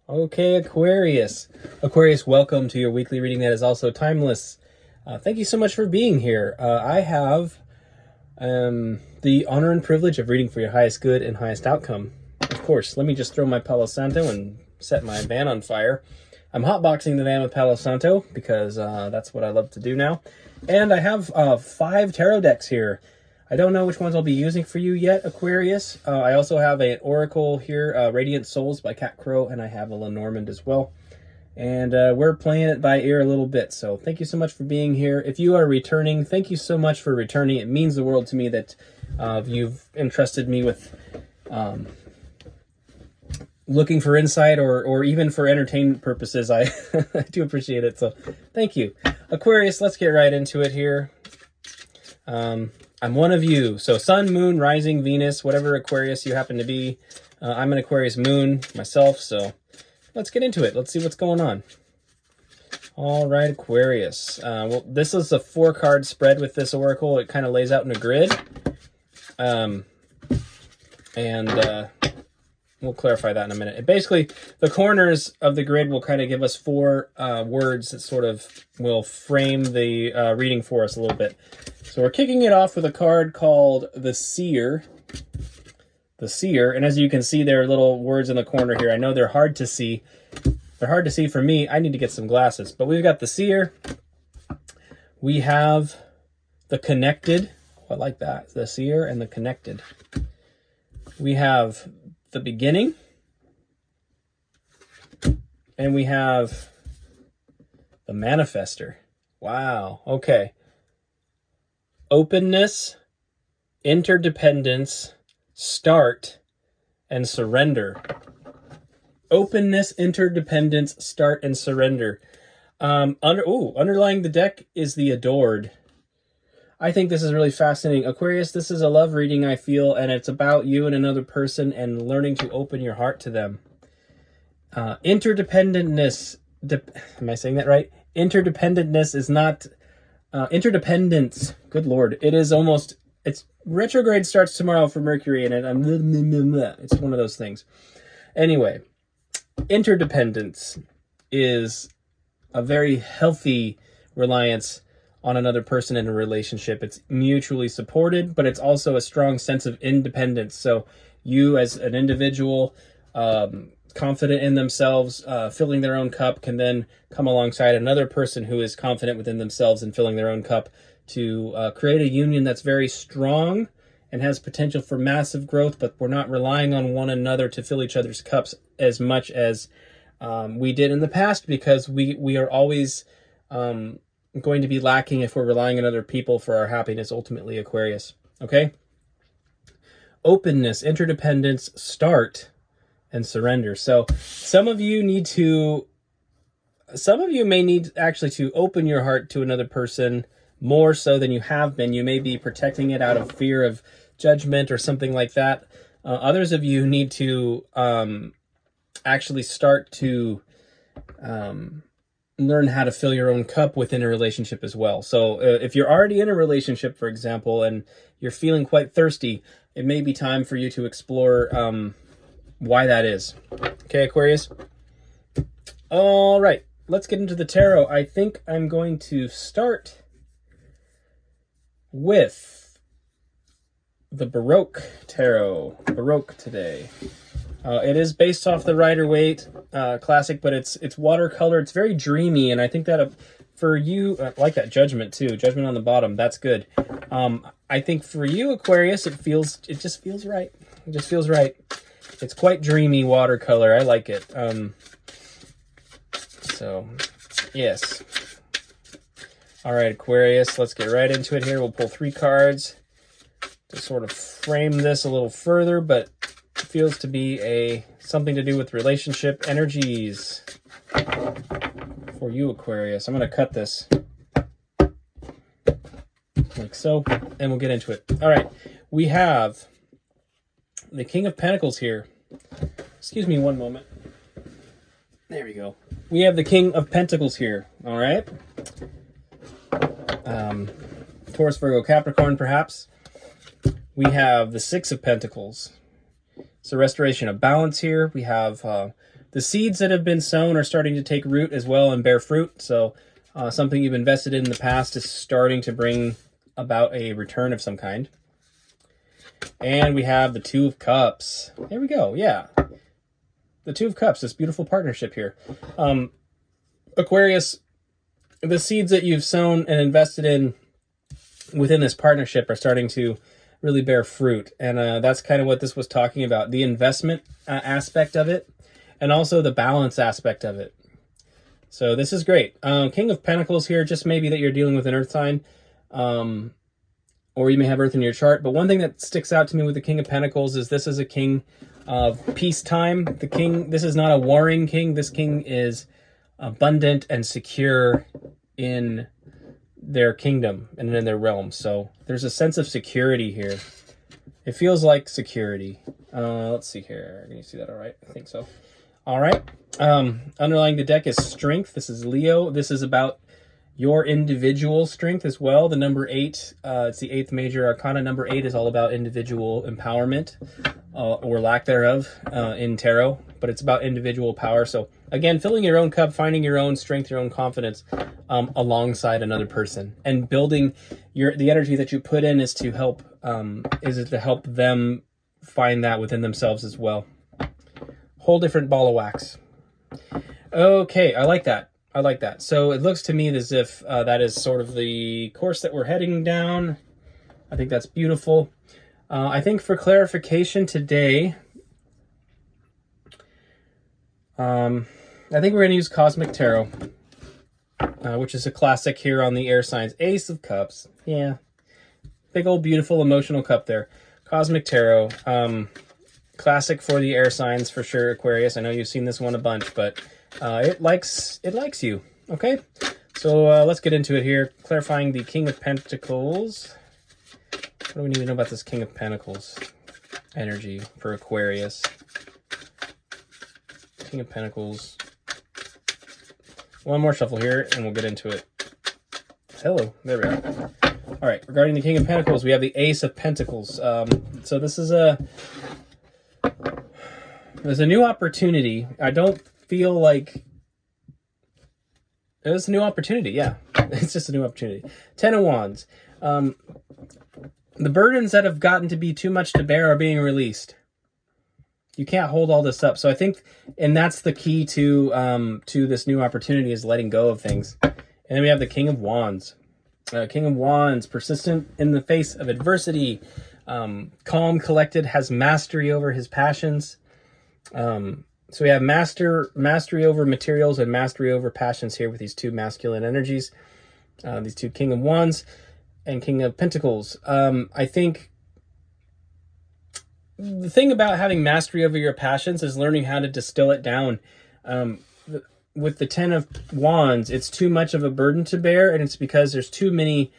Okay, Aquarius. Aquarius, welcome to your weekly reading that is also timeless. Thank you so much for being here. I have the honor and privilege of reading for your highest good and highest outcome. Of course, let me just throw my Palo Santo and set my van on fire. I'm hotboxing the van with Palo Santo because that's what I love to do now. And I have 5 tarot decks here. I don't know which ones I'll be using for you yet, Aquarius. I also have an Oracle here, Radiant Souls by Cat Crow, and I have a Lenormand as well. And we're playing it by ear a little bit, so thank you so much for being here. If you are returning, thank you so much for returning. It means the world to me that you've entrusted me with looking for insight or even for entertainment purposes. I do appreciate it, so thank you. Aquarius, let's get right into it here. I'm one of you. So Sun, Moon, Rising, Venus, whatever Aquarius you happen to be. I'm an Aquarius Moon myself, so let's get into it. Let's see what's going on. All right, Aquarius. Well, this is a 4-card spread with this oracle. It kind of lays out in a grid. We'll clarify that in a minute. Basically, the corners of the grid will kind of give us 4 words that sort of will frame the reading for us a little bit. So we're kicking it off with a card called the Seer. The Seer, and as you can see, there are little words in the corner here. I know they're hard to see. They're hard to see for me. I need to get some glasses. But we've got the Seer. We have the Connected. Oh, I like that. The Seer and the Connected. We have the Beginning. And we have the Manifester. Wow. Okay. Openness, interdependence, start, and surrender. Openness, interdependence, start, and surrender. Underlying the deck is the Adored. I think this is really fascinating. Aquarius, this is a love reading, I feel, and it's about you and another person and learning to open your heart to them. Interdependentness, am I saying that right? Interdependentness is not... interdependence, good lord, it's retrograde starts tomorrow for Mercury, and it's one of those things. Anyway, interdependence is a very healthy reliance on another person in a relationship. It's mutually supported, but it's also a strong sense of independence. So you as an individual, confident in themselves, filling their own cup, can then come alongside another person who is confident within themselves and filling their own cup to create a union that's very strong and has potential for massive growth, but we're not relying on one another to fill each other's cups as much as we did in the past, because we are always going to be lacking if we're relying on other people for our happiness, ultimately, Aquarius. Okay? Openness, interdependence, start, and surrender. So some of you may need actually to open your heart to another person more so than you have been. You may be protecting it out of fear of judgment or something like that. Others of you need to actually start to learn how to fill your own cup within a relationship as well. So if you're already in a relationship, for example, and you're feeling quite thirsty, it may be time for you to explore why that is. Okay, Aquarius? All right, let's get into the tarot. I think I'm going to start with the Baroque tarot. Baroque today. It is based off the Rider-Waite classic, but it's watercolor. It's very dreamy, and I think that for you, I like that Judgment too. Judgment on the bottom. That's good. I think for you, Aquarius, it just feels right. It just feels right. It's quite dreamy watercolor. I like it. So, yes. All right, Aquarius, let's get right into it here. We'll pull 3 cards to sort of frame this a little further, but it feels to be something to do with relationship energies for you, Aquarius. I'm going to cut this like so, and we'll get into it. All right, we have the King of Pentacles here. Excuse me one moment. There we go. We have the King of Pentacles here, all right? Taurus, Virgo, Capricorn, perhaps. We have the Six of Pentacles. So restoration of balance here. We have the The seeds that have been sown are starting to take root as well and bear fruit. So something you've invested in the past is starting to bring about a return of some kind. And we have the Two of Cups. There we go. Yeah. The Two of Cups, this beautiful partnership here. Aquarius, the seeds that you've sown and invested in within this partnership are starting to really bear fruit. And that's kind of what this was talking about. The investment aspect of it, and also the balance aspect of it. So this is great. King of Pentacles here, just maybe that you're dealing with an earth sign. Or you may have earth in your chart. But one thing that sticks out to me with the King of Pentacles is this is a king of peacetime. The king, this is not a warring king. This king is abundant and secure in their kingdom and in their realm. So there's a sense of security here. It feels like security. Let's see here. Can you see that all right? I think so. All right. Underlying the deck is strength. This is Leo. This is about your individual strength as well. The number 8, it's the 8th major arcana. Number 8 is all about individual empowerment or lack thereof in tarot, but it's about individual power. So again, filling your own cup, finding your own strength, your own confidence alongside another person, and building the energy that you put in is to help them find that within themselves as well. Whole different ball of wax. Okay, I like that. I like that. So it looks to me as if that is sort of the course that we're heading down. I think that's beautiful. I think for clarification today, I think we're going to use Cosmic Tarot, which is a classic here on the air signs. Ace of Cups. Yeah. Big old beautiful emotional cup there. Cosmic Tarot. Classic for the air signs for sure, Aquarius. I know you've seen this one a bunch, but it likes you. Okay, so let's get into it here. Clarifying the King of Pentacles. What do we need to know about this King of Pentacles energy for Aquarius? King of Pentacles. One more shuffle here, and we'll get into it. Hello, there we go. All right, regarding the King of Pentacles, we have the Ace of Pentacles. So this is there's a new opportunity. I don't feel like it's a new opportunity. Yeah, it's just a new opportunity. 10 of Wands. The burdens that have gotten to be too much to bear are being released. You can't hold all this up. So I think, and that's the key to this new opportunity, is letting go of things. And then we have the King of Wands. King of Wands, persistent in the face of adversity, calm, collected, has mastery over his passions. So we have mastery over materials and mastery over passions here with these two masculine energies, these two King of Wands and King of Pentacles. I think the thing about having mastery over your passions is learning how to distill it down. With the 10 of Wands, it's too much of a burden to bear, and it's because there's too many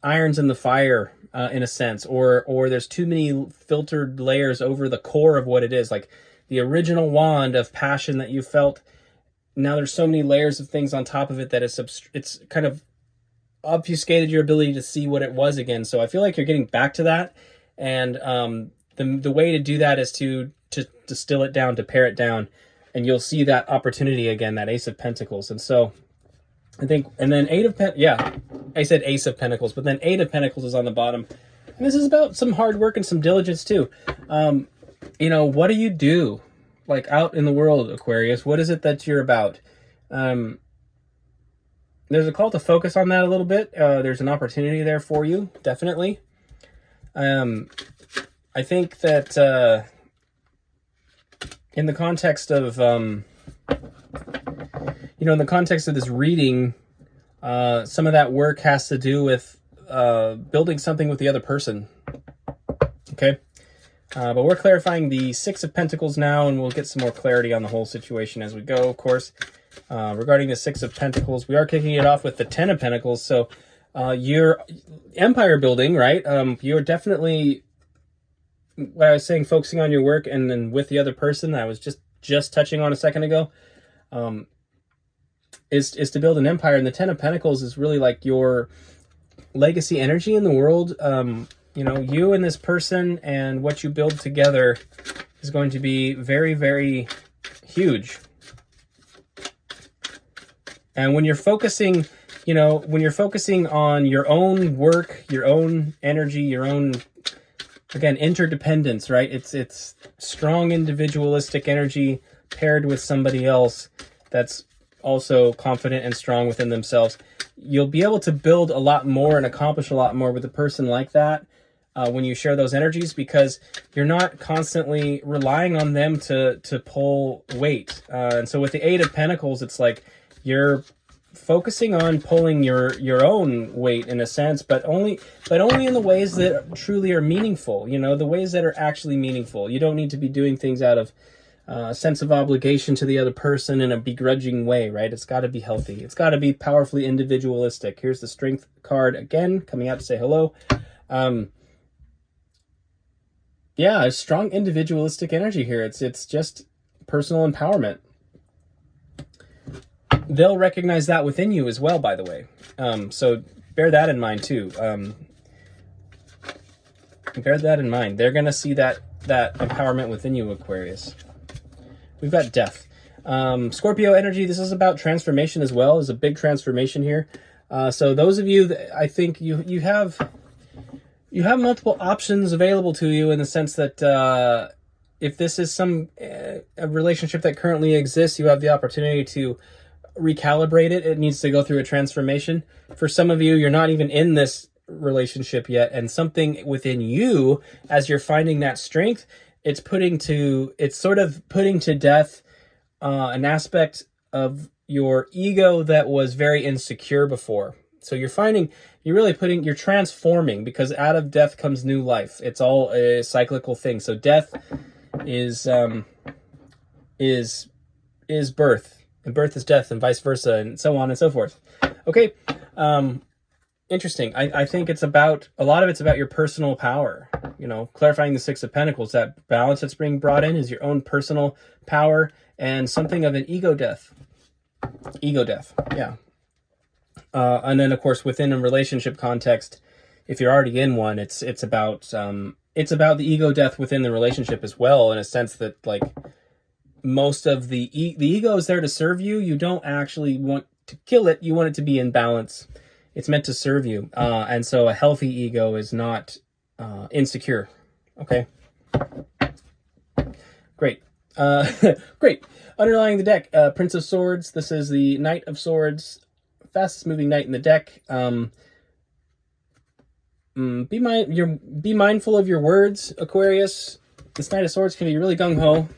irons in the fire, in a sense, or there's too many filtered layers over the core of what it is. Like the original wand of passion that you felt, now there's so many layers of things on top of it that it's kind of obfuscated your ability to see what it was again. So I feel like you're getting back to that, and the way to do that is to distill it down, to pare it down, and you'll see that opportunity again, that Ace of Pentacles. And so I think, and then I said Ace of Pentacles, but then 8 of Pentacles is on the bottom. And this is about some hard work and some diligence too. What do you do like out in the world, Aquarius? What is it that you're about? There's a call to focus on that a little bit. There's an opportunity there for you, definitely. I think that in the context of in the context of this reading, some of that work has to do with building something with the other person. Okay. But we're clarifying the 6 of Pentacles now, and we'll get some more clarity on the whole situation as we go, of course. Regarding the 6 of Pentacles, we are kicking it off with the 10 of Pentacles. So you're empire building, right? You're definitely, what I was saying, focusing on your work, and then with the other person that I was just touching on a second ago, is to build an empire. And the 10 of Pentacles is really like your legacy energy in the world. You and this person and what you build together is going to be very, very huge. And when you're focusing, you know, when you're focusing on your own work, your own energy, your own, again, interdependence, right? It's strong individualistic energy paired with somebody else that's also confident and strong within themselves. You'll be able to build a lot more and accomplish a lot more with a person like that when you share those energies, because you're not constantly relying on them to pull weight. And so with the Eight of Pentacles, it's like you're focusing on pulling your own weight in a sense, but only in the ways that truly are meaningful, you know, the ways that are actually meaningful. You don't need to be doing things out of a sense of obligation to the other person in a begrudging way, right? It's got to be healthy. It's got to be powerfully individualistic. Here's the Strength card again, coming out to say hello. Yeah, a strong individualistic energy here. It's just personal empowerment. They'll recognize that within you as well, by the way. So bear that in mind too. Bear that in mind. They're going to see that empowerment within you, Aquarius. We've got Death. Scorpio energy, this is about transformation as well. There's a big transformation here. So those of you, I think you have multiple options available to you in the sense that if this is a relationship that currently exists, you have the opportunity to recalibrate it. It needs to go through a transformation. For some of you, you're not even in this relationship yet, and something within you, as you're finding that strength, it's sort of putting to death an aspect of your ego that was very insecure before. So you're transforming, because out of death comes new life. It's all a cyclical thing. So death is birth, and birth is death, and vice versa, and so on and so forth. Okay. Interesting. I think a lot of it's about your personal power, you know, clarifying the Six of Pentacles. That balance that's being brought in is your own personal power and something of an ego death. Ego death. Yeah. And then of course, within a relationship context, if you're already in one, it's about the ego death within the relationship as well, in a sense that, like, most of the ego is there to serve you. You don't actually want to kill it. You want it to be in balance. It's meant to serve you. And so a healthy ego is not insecure. Okay. Great. Great. Underlying the deck, Prince of Swords. This is the Knight of Swords, fastest moving knight in the deck. Be mindful of your words, Aquarius. This Knight of Swords can be really gung-ho,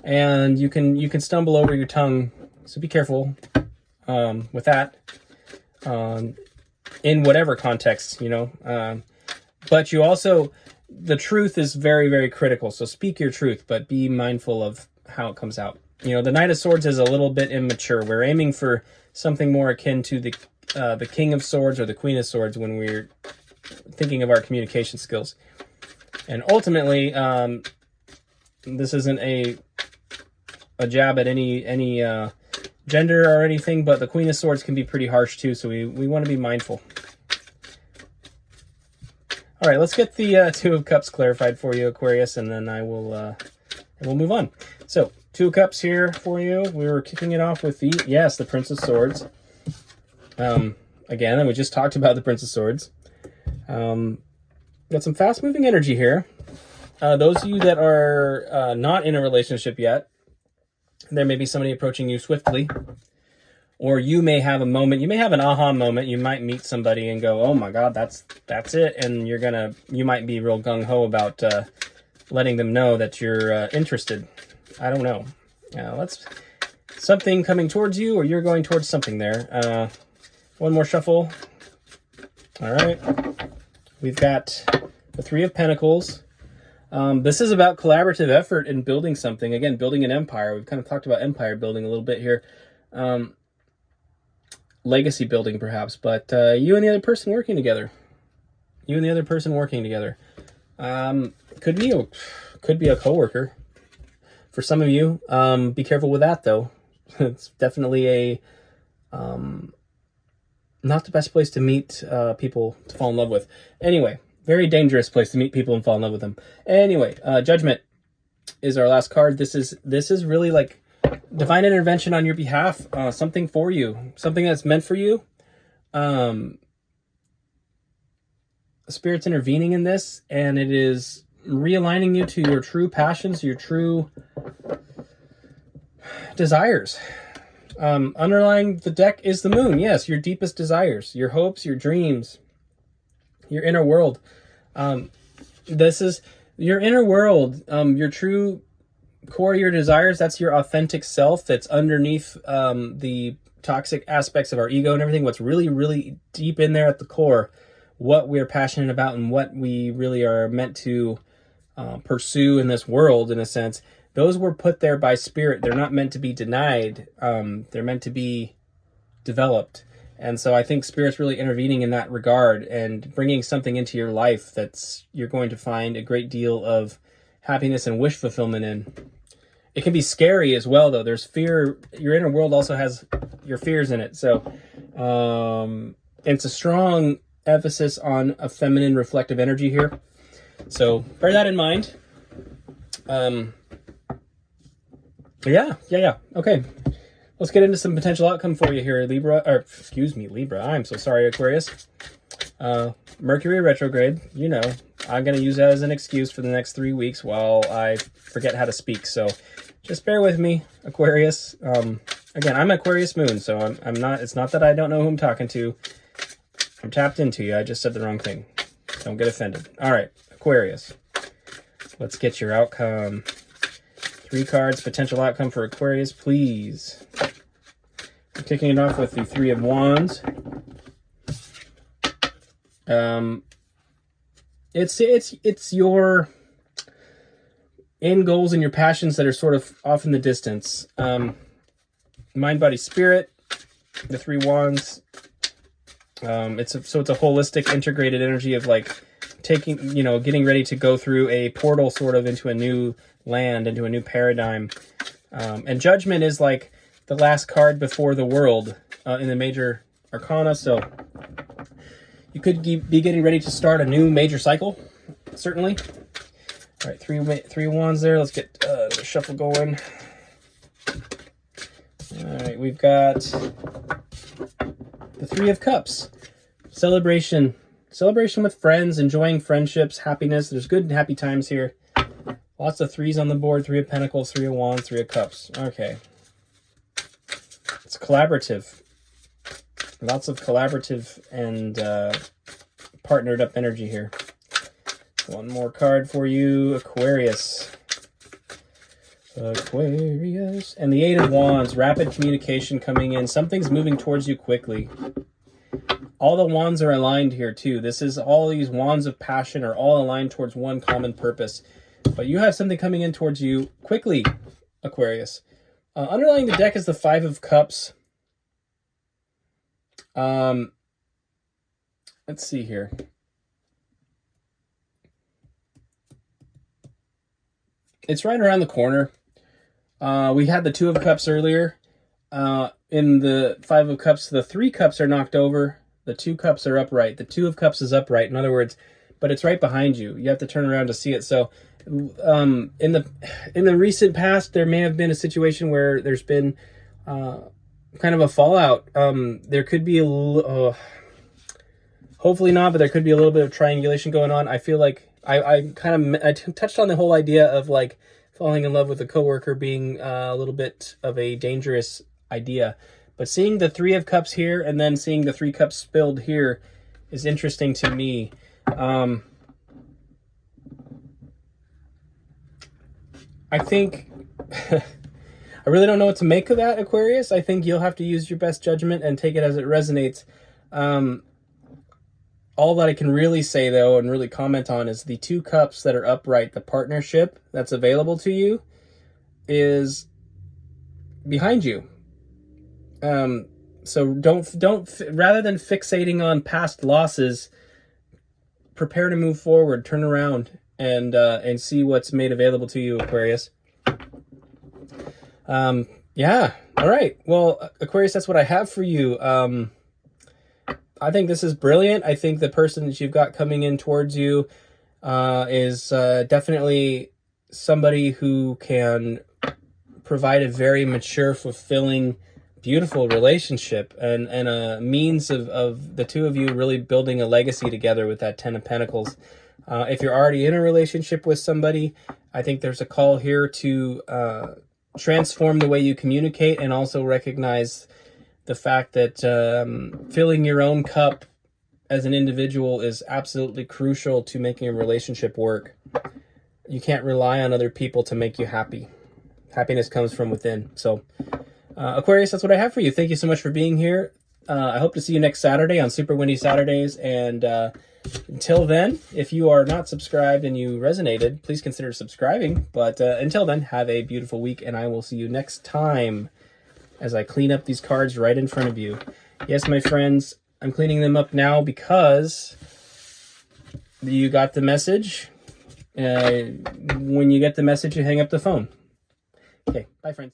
and you can stumble over your tongue. So be careful with that. In whatever context, you know, but you also, the truth is very, very critical. So speak your truth, but be mindful of how it comes out. You know, the Knight of Swords is a little bit immature. We're aiming for something more akin to the King of Swords or the Queen of Swords when we're thinking of our communication skills. And ultimately, this isn't a jab at any gender or anything, but the Queen of Swords can be pretty harsh too, so we want to be mindful. All right, let's get the Two of Cups clarified for you, Aquarius, and then we'll move on. So, Two of Cups here for you. We were kicking it off with the Prince of Swords. Again, and we just talked about the Prince of Swords. Got some fast-moving energy here. Those of you that are not in a relationship yet, there may be somebody approaching you swiftly, or you may have a moment, you may have an aha moment. You might meet somebody and go, oh my God, that's it. And you might be real gung-ho about letting them know that you're interested. I don't know. Let's something coming towards you, or you're going towards something there. One more shuffle. All right. We've got the Three of Pentacles. This is about collaborative effort in building something. Again, building an empire. We've kind of talked about empire building a little bit here. Legacy building, perhaps. But you and the other person working together. Could be a coworker. For some of you, be careful with that, though. It's definitely not the best place to meet people to fall in love with. Anyway. Very dangerous place to meet people and fall in love with them. Anyway, Judgment is our last card. This is really like divine intervention on your behalf, something for you, something that's meant for you. Spirit's intervening in this, and it is realigning you to your true passions, your true desires. Underlying the deck is the moon. Yes, your deepest desires, your hopes, your dreams, your inner world. This is your inner world, your true core, your desires. That's your authentic self that's underneath the toxic aspects of our ego and everything. What's really, really deep in there at the core, what we're passionate about and what we really are meant to pursue in this world, in a sense. Those were put there by Spirit. They're not meant to be denied. They're meant to be developed. And so I think Spirit's really intervening in that regard and bringing something into your life that's you're going to find a great deal of happiness and wish fulfillment in. It can be scary as well, though. There's fear. Your inner world also has your fears in it. So it's a strong emphasis on a feminine reflective energy here. So bear that in mind. Yeah. Okay. Let's get into some potential outcome for you here, Libra. Or, excuse me, Libra. I'm so sorry, Aquarius. Mercury retrograde. You know, I'm going to use that as an excuse for the next 3 weeks while I forget how to speak. So just bear with me, Aquarius. Again, I'm Aquarius moon, so I'm not. It's not that I don't know who I'm talking to. I'm tapped into you. I just said the wrong thing. Don't get offended. All right, Aquarius. Let's get your outcome. 3 cards, potential outcome for Aquarius, please. I'm kicking it off with the 3 of Wands. It's your end goals and your passions that are sort of off in the distance. Mind, body, spirit. The 3 Wands. It's a holistic, integrated energy of like taking, getting ready to go through a portal sort of into a new land, into a new paradigm. And Judgment is like the last card before the World in the major arcana. So you could be getting ready to start a new major cycle, certainly. All right, 3 Wands there. Let's get the shuffle going. All right, we've got the 3 of Cups. Celebration with friends, enjoying friendships, happiness. There's good and happy times here. Lots of 3s on the board. 3 of Pentacles, 3 of Wands, 3 of Cups. Okay. It's collaborative. Lots of collaborative and partnered up energy here. One more card for you, Aquarius. Aquarius. And the 8 of Wands, rapid communication coming in. Something's moving towards you quickly. All the wands are aligned here too. This is all these wands of passion are all aligned towards one common purpose. But you have something coming in towards you quickly, Aquarius. Underlying the deck is the 5 of Cups. Let's see here. It's right around the corner. We had the 2 of Cups earlier. In the 5 of Cups, the 3 cups are knocked over. The 2 cups are upright. The 2 of Cups is upright, in other words, but it's right behind you. You have to turn around to see it. So in the recent past, there may have been a situation where there's been kind of a fallout. There could be hopefully not, but there could be a little bit of triangulation going on. I feel like I touched on the whole idea of like falling in love with a coworker being a little bit of a dangerous idea. But seeing the 3 of Cups here and then seeing the 3 cups spilled here is interesting to me. I think I really don't know what to make of that, Aquarius. I think you'll have to use your best judgment and take it as it resonates. All that I can really say, though, and really comment on is the 2 cups that are upright. The partnership that's available to you is behind you. So don't rather than fixating on past losses, prepare to move forward, turn around and see what's made available to you, Aquarius. Yeah. All right. Well, Aquarius, that's what I have for you. I think this is brilliant. I think the person that you've got coming in towards you is definitely somebody who can provide a very mature, fulfilling, beautiful relationship, and a means of the two of you really building a legacy together with that Ten of Pentacles. If you're already in a relationship with somebody, I think there's a call here to transform the way you communicate, and also recognize the fact that filling your own cup as an individual is absolutely crucial to making a relationship work. You can't rely on other people to make you happy. Happiness comes from within. So, Aquarius, that's what I have for you. Thank you so much for being here. I hope to see you next Saturday on Super Windy Saturdays. And until then, if you are not subscribed and you resonated, please consider subscribing. But until then, have a beautiful week, and I will see you next time as I clean up these cards right in front of you. Yes, my friends, I'm cleaning them up now because you got the message. When you get the message, you hang up the phone. Okay, bye, friends.